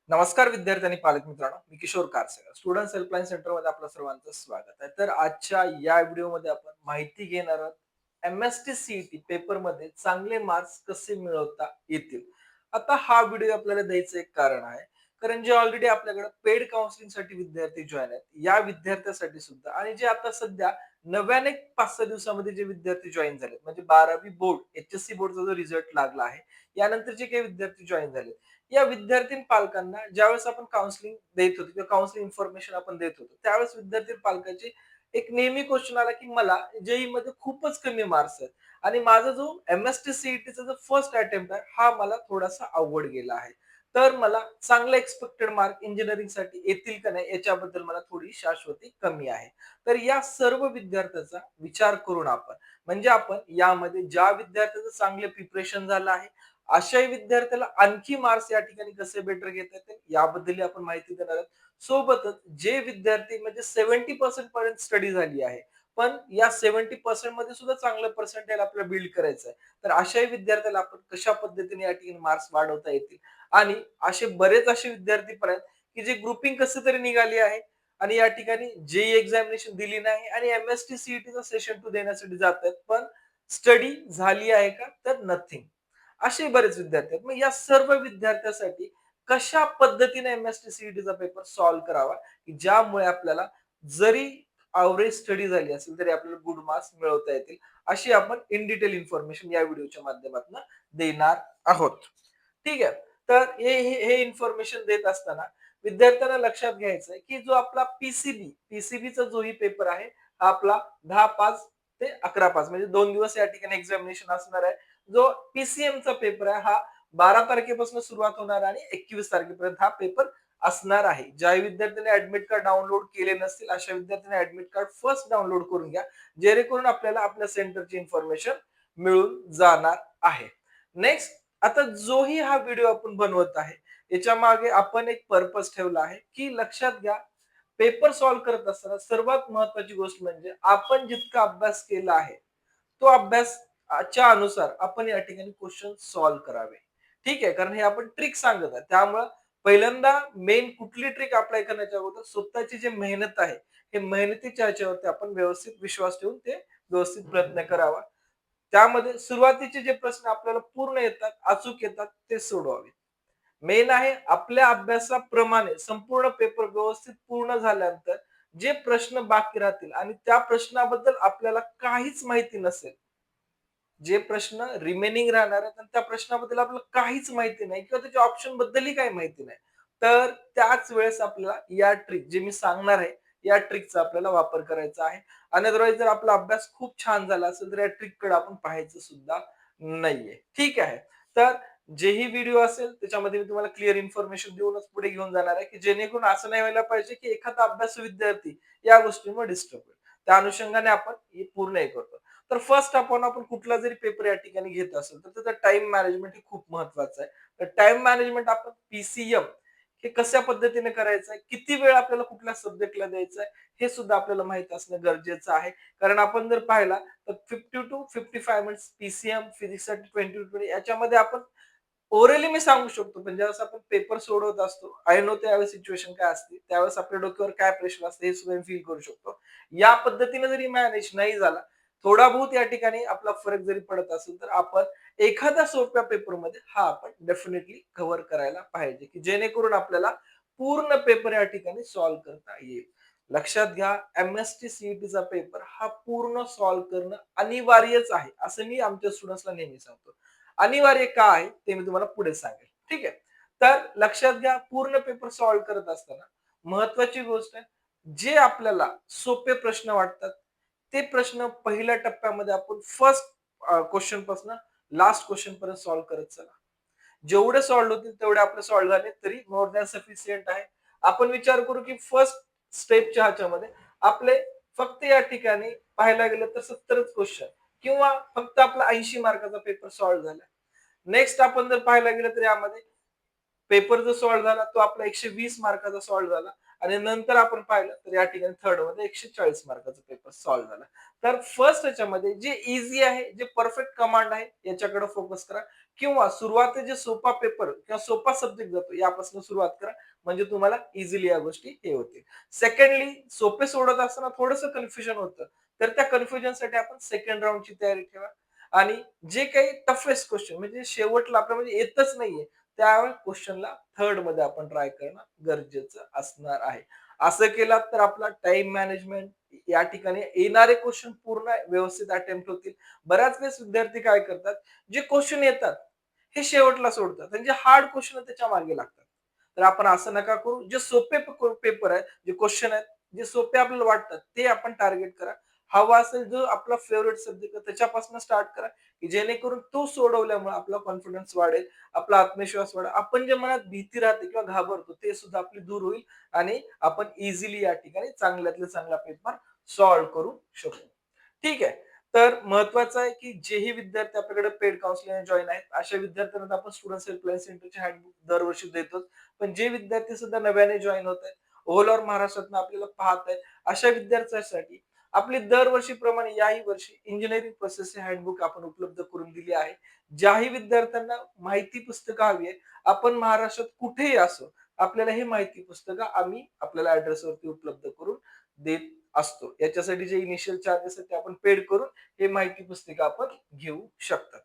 नमस्कार विद्यार्थी आणि पालक मित्रांनो, मी किशोर कारसेकर. स्टुडंट्स हेल्पलाईन सेंटरमध्ये आपलं सर्वांचं स्वागत आहे. तर आजच्या या व्हिडिओमध्ये आपण माहिती घेणार आहोत एम-एस-टी सी-ई-टी पेपरमध्ये चांगले मार्क्स कसे मिळवता येतील. आता हा व्हिडिओ आपल्याला द्यायचं एक कारण आहे. कारण जे ऑलरेडी आपल्याकडे पेड काउन्सिलिंगसाठी विद्यार्थी जॉइन आहेत, या विद्यार्थ्यांसाठी सुद्धा आणि जे आता सध्या नव्याने 5-6 दिवसामध्ये जे विद्यार्थी जॉइन झालेत, म्हणजे 12वी बोर्ड, एच-एस-सी बोर्डचा जो रिझल्ट लागला आहे, यानंतर जे काही विद्यार्थी जॉइन झाले या विद्यार्थी पालकांना ज्यावेळेस आपण काउन्सिलिंग देत होतो किंवा काउन्सिलिंग इन्फॉर्मेशन आपण देत होतो त्यावेळेस विद्यार्थी पालकांची एक नेहमी क्वेश्चन आला की मला जेई मध्ये खूपच कमी मार्क्स आहेत आणि माझा जो एम-एस-टी सी-ई-टीचा जो फर्स्ट अटेम्प्ट आहे हा मला थोडासा अवघड गेला आहे. तर मला चांगले एक्सपेक्टेड मार्क इंजिनिअरिंग साठी येतील का नाही याच्याबद्दल मला थोडी शाश्वती कमी आहे. तर या सर्व विद्यार्थ्यांचा विचार करून आपण म्हणजे आपण यामध्ये ज्या विद्यार्थ्यांचं चांगले प्रिपरेशन झालं आहे अशाही विद्यार्थ्याला आणखी मार्क्स या ठिकाणी कसे बेटर घेता येतील याबद्दल आपण माहिती देणार आहोत. सोबतच जे विद्यार्थी म्हणजे 70% पर्यंत स्टडी झाली आहे, पण या 70% मध्ये सुद्धा चांगलं पर्सेंटाइल आपल्याला बिल्ड करायचं आहे. तर अशाही विद्यार्थ्याला आपण कशा पद्धतीने या ठिकाणी मार्क्स वाढवता येतील आणि असे बरेच विद्यार्थी पण आहेत, की जे ग्रुपिंग कसे तरी निघाली आहे आणि या ठिकाणी जेईई एक्झामिनेशन दिली नाही आणि एम-एस-टी सी-ई-टीचा सेशन 2 देण्यासाठी जात आहेत. पण स्टडी झाली आहे का? तर नथिंग. असे बरेच विद्यार्थी आहेत. मग या सर्व विद्यार्थ्यांसाठी कशा पद्धतीने एम-एस-टी सी-ई-टीचा पेपर सॉल्व्ह करावा, की ज्यामुळे आपल्याला जरी एव्हरेज स्टडी झाली असेल, तरी आपल्याला गुड मार्क्स मिळवता येतील. अशी आपण इन डिटेल इन्फॉर्मेशन या व्हिडिओच्या माध्यमातून देणार आहोत. ठीक आहे. तर हे इन्फॉर्मेशन देत असताना विद्यार्थ्यांना लक्षात घ्यायचं आहे, की जो आपला पीसीबीचा जोही पेपर आहे, हा आपला 10/5 ते 11/5 म्हणजे 2 दिवस या ठिकाणी एक्झामिनेशन असणार आहे. जो पीसीएमचा पेपर आहे हा 12 तारखेपासून सुरुवात होणार आणि 21 तारखेपर्यंत हा पेपर असणार आहे. ज्या विद्यार्थ्यांनी ऍडमिट कार्ड डाउनलोड केले नसतील अशा विद्यार्थ्यांनी ऍडमिट कार्ड फर्स्ट डाउनलोड करून घ्या, जेणेकरून आपल्याला आपल्या सेंटरची इन्फॉर्मेशन मिळून जाणार आहे. नेक्स्ट, आता जोही हा व्हिडिओ आपण बनवत आहे याच्या मागे आपण एक पर्पज ठेवला आहे, की लक्षात घ्या पेपर सॉल्व्ह करत असताना सर्वात महत्वाची गोष्ट म्हणजे आपण जितका अभ्यास केला आहे तो अभ्यासच्या अनुसार आपण या ठिकाणी क्वेश्चन सॉल्व्ह करावे. ठीक आहे, कारण हे आपण ट्रिक सांगत आहे. त्यामुळं पहिल्यांदा मेन कुठली ट्रिक अप्लाय करण्याच्या अगोदर स्वतःची जी मेहनत आहे, हे मेहनतीच्या ह्याच्यावरती आपण व्यवस्थित विश्वास ठेवून ते व्यवस्थित प्रयत्न करावा. त्यामध्ये सुरुवातीचे जे प्रश्न आपल्याला पूर्ण येतात, अचूक येतात ते सोडवावे. मेन आहे आपल्या अभ्यासाप्रमाणे संपूर्ण पेपर व्यवस्थित पूर्ण झाल्यानंतर जे प्रश्न बाकी राहतील आणि त्या प्रश्नाबद्दल आपल्याला काहीच माहिती नसेल, जे प्रश्न रिमेनिंग राहणार आहेत आणि त्या प्रश्नाबद्दल आपल्याला काहीच माहिती नाही किंवा त्याच्या ऑप्शन बद्दलही काही माहिती नाही. तर त्याच वेळेस आपल्याला या ट्रिक जे मी सांगणार आहे, या ट्रिकचा आपल्याला वापर करायचा आहे. आणि अदरवाईज जर आपला अभ्यास खूप छान झाला असेल, तर या ट्रिककडे आपण पाहायचं सुद्धा नाहीये. ठीक आहे. तर जेही व्हिडिओ असेल त्याच्यामध्ये मी तुम्हाला क्लिअर इन्फॉर्मेशन देऊनच पुढे घेऊन जाणार आहे, की जेणेकरून असं नाही व्हायला पाहिजे, की एखादा अभ्यासू विद्यार्थी या गोष्टींमुळे डिस्टर्ब होईल. त्या अनुषंगाने आपण हे पूर्ण हे करतो. तर फर्स्ट आपण कुठला जरी पेपर या ठिकाणी घेत असेल तर त्याचं टाइम मॅनेजमेंट हे खूप महत्वाचं आहे. तर टाइम मॅनेजमेंट आपण पीसीएम हे कशा पद्धतीने करायचं आहे, किती वेळ आपल्याला कुठल्या सब्जेक्टला द्यायचा आहे, हे सुद्धा आपल्याला माहित असणं गरजेचं आहे. कारण आपण जर पाहिला तर 50 टू 55 मिनिट्स पीसीएम फिजिक्ससाठी 20 टू 20 याच्यामध्ये आपण ओरली मी सांगू शकतो, पण ज्यावेळेस आपण पेपर सोडवत असतो, आय नो त्यावेळेस सिच्युएशन काय असते, त्यावेळेस आपल्या डोक्यावर काय प्रेशर असते हे सुद्धा मी फील करू शकतो. या पद्धतीने जरी मॅनेज नाही झाला, थोडा बहुत या ठिकाणी आपला फरक जरी पडत असेल, तर आपण एखाद्या सोप्या पेपरमध्ये हा आपण डेफिनेटली कव्हर करायला पाहिजे, की जेणेकरून आपल्याला पूर्ण पेपर या ठिकाणी सॉल्व्ह करता येईल. लक्षात घ्या, एम-एस-टी सी-ई-टीचा पेपर हा पूर्ण सॉल्व्ह करणं अनिवार्यच आहे, असं मी आमच्या स्टुडंट्सला नेहमी सांगतो. अनिवार्य का आहे ते मी तुम्हाला पुढे सांगेल. ठीक आहे. तर लक्षात घ्या पूर्ण पेपर सॉल्व्ह करत असताना महत्वाची गोष्ट आहे, जे आपल्याला सोपे प्रश्न वाटतात ते प्रश्न पहिल्या टप्प्यामध्ये आपण फर्स्ट क्वेश्चन पासून लास्ट क्वेश्चन पर्यंत सॉल्व्ह करत चला. जेवढे सॉल्व्ह होतील तेवढे आपले सॉल्व्ह झाले तरी मोर दॅन सफिशियंट आहे. आपण विचार करू की फर्स्ट स्टेपच्या ह्याच्यामध्ये आपले फक्त या ठिकाणी पाहायला गेलं तर 70च क्वेश्चन किंवा फक्त आपला 80 मार्काचा पेपर सॉल्व्ह झाला. नेक्स्ट आपण जर पाहायला गेलं तर यामध्ये पेपर जो सॉल्व्ह झाला तो आपला 120 मार्काचा सॉल्व्ह झाला आणि नंतर आपण पाहिलं तर या ठिकाणी थर्ड मध्ये 140 मार्काचा पेपर सॉल्व्ह झाला. तर फर्स्ट याच्यामध्ये जे इझी आहे, जे परफेक्ट कमांड आहे याच्याकडे फोकस करा किंवा सुरुवातीला जे सोपा पेपर किंवा सोपा सब्जेक्ट जातो यापासून सुरुवात करा म्हणजे तुम्हाला इझिली या गोष्टी हे होतील. सेकंडली सोपे सोडत असताना थोडंसं कन्फ्युजन होतं. तर त्या कन्फ्युजनसाठी आपण सेकंड राउंडची तयारी ठेवा आणि जे काही टफेस्ट क्वेश्चन म्हणजे शेवटला आपल्या म्हणजे येतच नाहीये त्या क्वेश्चनला थर्ड मध्ये आपण ट्राय करणं गरजेचं असणार आहे. असं केलं तर आपला टाइम मॅनेजमेंट या ठिकाणी येणारे क्वेश्चन पूर्ण व्यवस्थित अटेम्प्ट होतील. बऱ्याच वेळेस विद्यार्थी काय करतात, जे क्वेश्चन येतात हे शेवटला सोडतात आणि जे हार्ड क्वेश्चन त्याच्या मागे लागतात. तर आपण असं नका करू. जे सोपे पेपर आहेत, जे क्वेश्चन आहेत, जे सोपे आपल्याला वाटतात ते आपण टार्गेट करा. हवा असेल जो आपला फेव्हरेट सब्जेक्ट आहे त्याच्यापासून स्टार्ट करा, की जेणेकरून तो सोडवल्यामुळे आपला कॉन्फिडन्स वाढेल, आपला आत्मविश्वास वाढेल. आपण जे मनात भीती राहते किंवा घाबरतो ते सुद्धा आपली दूर होईल आणि आपण इझिली या ठिकाणी चांगल्यातला चांगला पेपर सॉल्व्ह करू शकतो. ठीक आहे. तर महत्वाचं आहे, की जेही विद्यार्थी आपल्याकडे पेड काउन्सिलिंगला जॉइन आहेत, अशा विद्यार्थ्यांना आपण स्टुडंट हेल्पलाईन सेंटरची हँडबुक दरवर्षी देतोच. पण जे विद्यार्थी सुद्धा नव्याने जॉइन होत आहेत, ऑल ओव्हर महाराष्ट्रातून आपल्याला पाहत आहेत, अशा विद्यार्थ्यांसाठी आपली दरवर्षीप्रमाणे याही वर्षी इंजिनिअरिंग प्रोसेसची हँडबुक आपण उपलब्ध करून दिली आहे. ज्याही विद्यार्थ्यांना माहिती पुस्तकं हवी आहे, आपण महाराष्ट्रात कुठेही असो, आपल्याला हे माहिती पुस्तकं आम्ही आपल्याला ॲड्रेसवरती उपलब्ध करून देत असतो. याच्यासाठी जे इनिशियल चार्जेस आहेत ते आपण पेड करून हे माहिती पुस्तिका आपण घेऊ शकतात.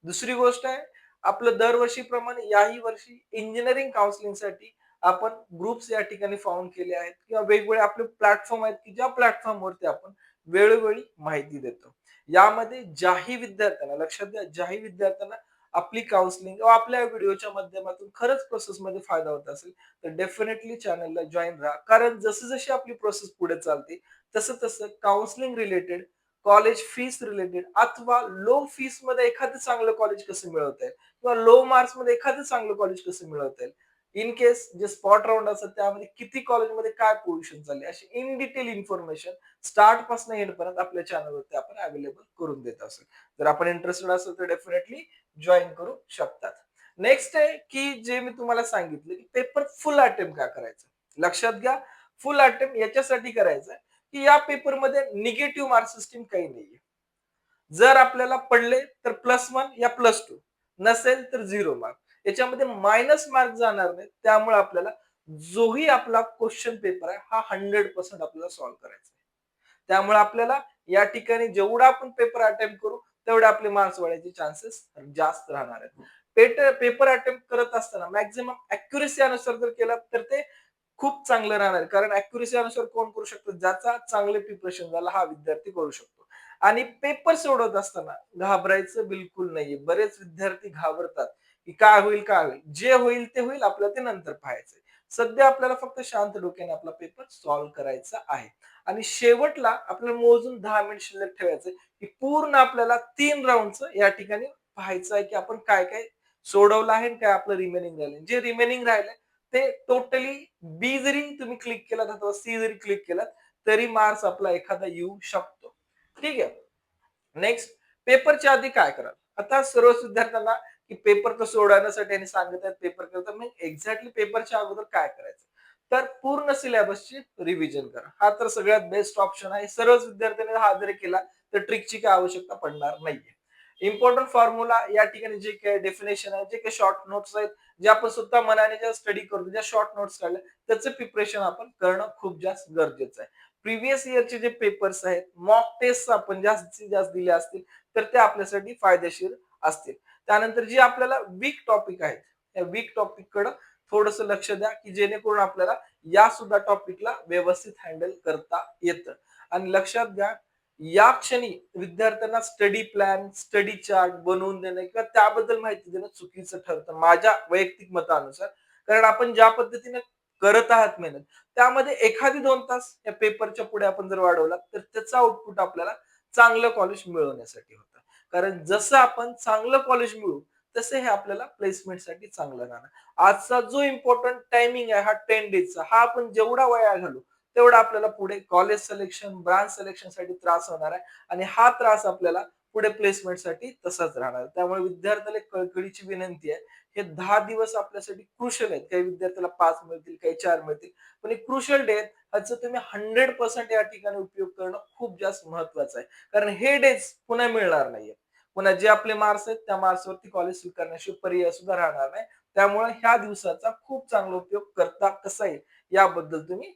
दुसरी गोष्ट आहे, आपलं दरवर्षीप्रमाणे याही वर्षी इंजिनिअरिंग काउन्सिलिंगसाठी आपण ग्रुप्स या ठिकाणी फाउंड केले आहेत किंवा वेगवेगळे आपले प्लॅटफॉर्म आहेत, की ज्या प्लॅटफॉर्मवरती आपण वेळोवेळी माहिती देतो. यामध्ये ज्याही विद्यार्थ्यांना लक्षात द्या, ज्याही विद्यार्थ्यांना आपली काउन्सिलिंग किंवा आपल्या व्हिडिओच्या माध्यमातून खरंच प्रोसेसमध्ये फायदा होत असेल, तर डेफिनेटली चॅनलला जॉइन राहा. कारण जशी आपली प्रोसेस पुढे चालते, तसं counselling related, college fees related अथवा लो फीस मध्ये एखादं चांगलं कॉलेज कसं मिळवता येईल किंवा लो मार्क्स मध्ये एखादं चांगलं कॉलेज कसं मिळवता येईल. इन केस जे स्पॉट राउंड असतात त्यामध्ये किती कॉलेजमध्ये काय पोझिशन चालली अशी इन डिटेल इन्फॉर्मेशन स्टार्ट पासून एंड पर्यंत आपल्या चॅनलवरती आपण अवेलेबल करून देत असतो. जर आपण इंटरेस्टेड असेल तर डेफिनेटली जॉईन करू शकतात. नेक्स्ट आहे की जे मी तुम्हाला सांगितलं की पेपर फुल अटेम्प्ट का करायचं. लक्षात घ्या, फुल अटेम्प्ट याच्यासाठी करायचं की या पेपरमध्ये निगेटिव्ह मार्क सिस्टीम काही नाहीये. जर आपल्याला पडले तर +1 या +2 नसेल तर 0 मार्क. याच्यामध्ये मायनस मार्क जाणार नाही. त्यामुळे आपल्याला जोही आपला क्वेश्चन पेपर आहे हा 100% आपल्याला सॉल्व्ह करायचा आहे. त्यामुळे आपल्याला या ठिकाणी जेवढा आपण पेपर अटेम्प्ट करू तेवढे आपले मार्क्स वाढायचे चान्सेस जास्त राहणार आहेत. पेपर अटेम्प्ट करत असताना मॅक्झिमम अॅक्युरसी अनुसार जर केला तर ते खूप चांगलं राहणार. कारण अॅक्युरसी अनुसार कोण करू शकतो? ज्याचा चांगलं प्रिपरेशन झालं हा विद्यार्थी करू शकतो. आणि पेपर सोडवत असताना घाबरायचं बिलकुल नाहीये. बरेच विद्यार्थी घाबरतात, की काय होईल, काय होईल? जे होईल ते होईल, आपल्याला ते नंतर पाहायचंय. सध्या आपल्याला फक्त शांत डोक्याने आपला पेपर सॉल्व्ह करायचा आहे. आणि शेवटला आपल्याला मोजून 10 मिनिट शिल्लक ठेवायचंय, की पूर्ण आपल्याला 3 राउंडचं या ठिकाणी पाहायचं आहे, की आपण काय-काय सोडवलं आहे आणि काय आपलं रिमेनिंग राहिलंय. जे रिमेनिंग राहिलंय ते टोटली बी जरी तुम्ही क्लिक केलात अथवा सी जरी क्लिक केलात, तरी मार्क्स आपला एखादा येऊ शकतो. ठीक आहे. नेक्स्ट, पेपरच्या आधी काय कराल? आता सर्वच विद्यार्थ्यांना की पेपर तर सोडवण्यासाठी आणि सांगत आहेत पेपर करता मग एक्झॅक्टली पेपरच्या अगोदर काय करायचं? तर पूर्ण सिलेबसची रिव्हिजन करा. हा तर सगळ्यात बेस्ट ऑप्शन आहे. सर्वच विद्यार्थ्यांनी हा जरी केला तर ट्रिकची काय आवश्यकता पडणार नाहीये. इम्पॉर्टंट फॉर्म्युला या ठिकाणी जे काही डेफिनेशन आहे, जे काही शॉर्ट नोट्स आहेत, जे आपण स्वतः मनाने ज्या स्टडी करतो, ज्या शॉर्ट नोट्स काढल्या, त्याचं प्रिपरेशन आपण करणं खूप जास्त गरजेचं आहे. प्रिव्हियस इयरचे जे पेपर्स आहेत, मॉक टेस्ट आपण जास्तीत जास्त दिले असतील, तर ते आपल्यासाठी फायदेशीर असतील. त्यानंतर जे आपल्याला वीक टॉपिक आहेत, त्या वीक टॉपिककडे थोडंसं लक्ष द्या, की जेणेकरून आपल्याला या सुद्धा टॉपिकला व्यवस्थित हँडल करता येतं. आणि लक्षात घ्या, या क्षणी विद्यार्थ्यांना स्टडी प्लॅन, स्टडी चार्ट बनवून देणं किंवा त्याबद्दल माहिती देणं चुकीचं ठरतं माझ्या वैयक्तिक मतानुसार. कारण आपण ज्या पद्धतीने करत आहात मेहनत, त्यामध्ये एखादी 2 तास या पेपरच्या पुढे आपण जर वाढवला, तर त्याचं आउटपुट आपल्याला चांगलं कॉलेज मिळवण्यासाठी होतं. कारण जसं आपण चांगलं कॉलेज मिळवू, तसं हे आपल्याला प्लेसमेंटसाठी चांगलं राहणार. आजचा जो इम्पोर्टंट टायमिंग आहे हा 10 डेजचा, हा आपण जेवढा वाया घालू, तेवढा आपल्याला पुढे कॉलेज सिलेक्शन, ब्रांच सिलेक्शनसाठी त्रास होणार आहे आणि हा त्रास आपल्याला पुढे प्लेसमेंटसाठी तसाच राहणार. त्यामुळे विद्यार्थ्याला एक कळकळीची विनंती आहे, हे 10 दिवस आपल्यासाठी क्रुशियल आहेत. काही विद्यार्थ्याला 5 मिळतील, काही 4 मिळतील. पण एक क्रुशियल डे आहेत. ह्याचा तुम्ही 100% या ठिकाणी उपयोग करणं खूप जास्त महत्वाचं आहे. कारण हे डेज पुन्हा मिळणार नाहीये. पुन्हा जे आपले मार्क्स आहेत, त्या मार्क्सवरती कॉलेज स्वीकारण्याशिवाय पर्याय सुद्धा राहणार नाही. त्यामुळे ह्या दिवसाचा खूप चांगला उपयोग करता कसा येईल, याबद्दल तुम्ही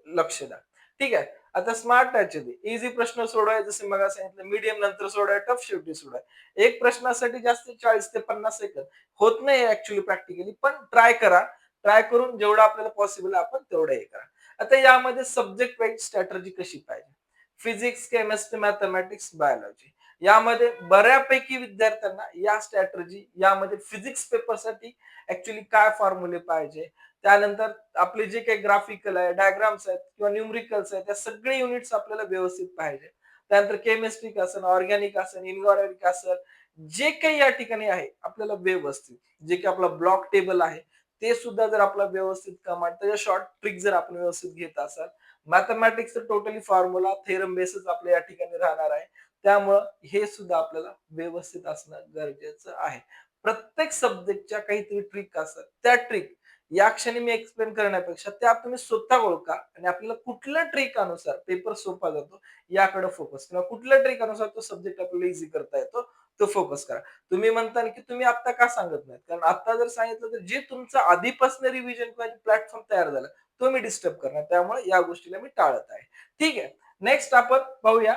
लक्ष द्या. ठीक आहे. आता स्मार्ट याच्यात इझी प्रश्न सोडवाय जसे मग सांगितलं, मीडियम नंतर सोडवाय, टफ शेवटी सोडवाय. एक प्रश्नासाठी जास्त 40 ते 50 सेकंद होत नाही ऍक्च्युअली प्रॅक्टिकली, पण ट्राय करा. ट्राय करून जेवढं आपल्याला पॉसिबल आहे आपण तेवढं हे करा. आता यामध्ये सब्जेक्ट वाईज स्ट्रॅटर्जी कशी पाहिजे? फिजिक्स, केमिस्ट्री, मॅथमॅटिक्स, बायोलॉजी यामध्ये बऱ्यापैकी विद्यार्थ्यांना या स्ट्रॅटर्जी यामध्ये फिजिक्स पेपरसाठी ऍक्च्युअली काय फॉर्म्युले पाहिजे, त्यानंतर आपले जे काही ग्राफिकल आहे, डायग्राम्स आहेत किंवा न्यूमरिकल्स आहेत, त्या सगळे युनिट्स आपल्याला व्यवस्थित पाहिजे. त्यानंतर केमिस्ट्रिक असेल, ऑर्गॅनिक असेल, इनऑर्गॅनिक असेल, जे काही या ठिकाणी आहे आपल्याला व्यवस्थित, जे काही आपला ब्लॉक टेबल आहे ते सुद्धा जर आपला व्यवस्थित कमांड, त्याच्या शॉर्ट ट्रिक जर आपण व्यवस्थित घेत असाल, mathematics totally formula theorem basis आपल्या या ठिकाणी राहणार आहे. त्यामुळं हे सुद्धा आपल्याला व्यवस्थित असणं गरजेचं आहे. प्रत्येक सब्जेक्टच्या काहीतरी ट्रिक असतात. त्या ट्रिक या क्षणी मी एक्सप्लेन करण्यापेक्षा त्या तुम्ही स्वतः ओळखा आणि आपल्याला कुठल्या ट्रिक अनुसार पेपर सोपा जातो याकडे फोकस किंवा कुठल्या ट्रिक अनुसार तो सब्जेक्ट आपल्याला इझी करता येतो तो फोकस करा. तुम्ही म्हणता की तुम्ही आता का सांगत नाहीत? कारण आता जर सांगितलं तर जे तुमचं आधीपासून रिव्हिजन किंवा प्लॅटफॉर्म तयार झाला तो मी डिस्टर्ब करणार. त्यामुळे या गोष्टीला मी टाळत आहे. ठीक आहे. नेक्स्ट आपण पाहूया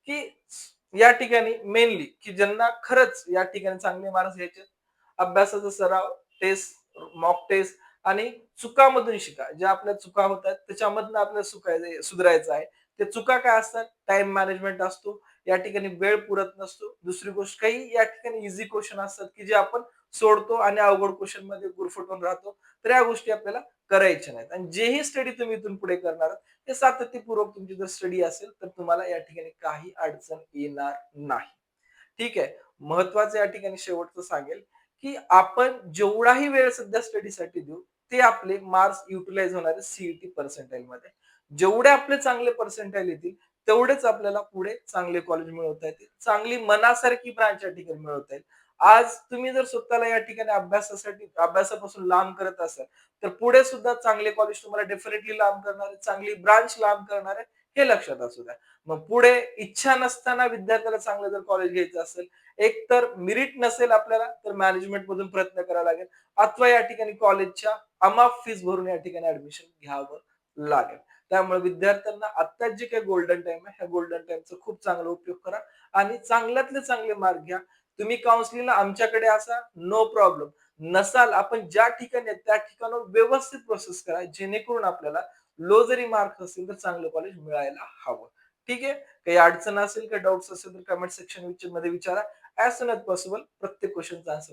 की या ठिकाणी मेनली की ज्यांना खरंच या ठिकाणी चांगले मार्क्स घ्यायचे, अभ्यासाचा सराव, टेस्ट, मॉक टेस्ट आणि चुकामधून शिका. ज्या आपल्या चुका होतात त्याच्यामधनं आपल्याला सुधारायचं आहे. ते चुका काय असतात? टाइम मॅनेजमेंट असतो. या ठिकाणी वेळ पुरत नसतो. दुसरी गोष्ट काही या ठिकाणी ईझी क्वेश्चन असतात की जे आपण सोडतो आणि अवघड क्वेश्चन मध्ये गुरफटून राहतो. तर या गोष्टी आपल्याला करायच्या नाहीत. आणि जेही स्टडी तुम्ही इथून पुढे करणार आहात, ते सातत्यपूर्वक तुमची जर स्टडी असेल तर तुम्हाला या ठिकाणी काही अडचण येणार नाही. ठीक आहे. महत्वाचं या ठिकाणी शेवटचं सांगेल, की आपण जेवढाही वेळ सध्या स्टडीसाठी देऊ, ते आपले मार्क्स युटिलाइज होणार आहे सीईटी पर्सेंटाइलमध्ये. जेवढे आपले चांगले पर्सेंटाइल येतील, तेवढेच आपल्याला पुढे चांगले कॉलेज मिळवता येतील. चांगली मनासारखी ब्रांच या ठिकाणी मिळवता येईल. आज तुम्ही जर स्वतःला या ठिकाणी अभ्यासापासून लांब करत असाल, तर पुढे सुद्धा चांगले कॉलेज तुम्हाला डेफिनेटली लांब करणार आहे, चांगली ब्रांच लांब करणार आहे, हे लक्षात असू द्या. मग पुढे इच्छा नसताना विद्यार्थ्याला चांगलं जर कॉलेज घ्यायचं असेल, एक तर मेरिट नसेल आपल्याला तर मॅनेजमेंट मधून प्रयत्न करावा लागेल, अथवा या ठिकाणी कॉलेजच्या अमाप फीस भरून या ठिकाणी ऍडमिशन घ्यावं लागेल. त्यामुळे विद्यार्थ्यांना आता जे काही गोल्डन टाइम आहे, ह्या गोल्डन टाइमचा खूप चांगला उपयोग करा आणि चांगल्यातले चांगले मार्क घ्या. तुम्ही काउन्सिलिंगला आमच्याकडे असा नो प्रॉब्लेम. नसाल, आपण ज्या ठिकाणी आहे त्या ठिकाणावर व्यवस्थित प्रोसेस करा, जेणेकरून आपल्याला लो जरी मार्क्स असतील तर चांगलं कॉलेज मिळायला हवं. ठीक आहे. काही अडचण असेल, काही डाउट्स असेल तर कमेंट सेक्शन मध्ये विचारा. ऍज सून ॲज पॉसिबल प्रत्येक क्वेश्चनचा आन्सर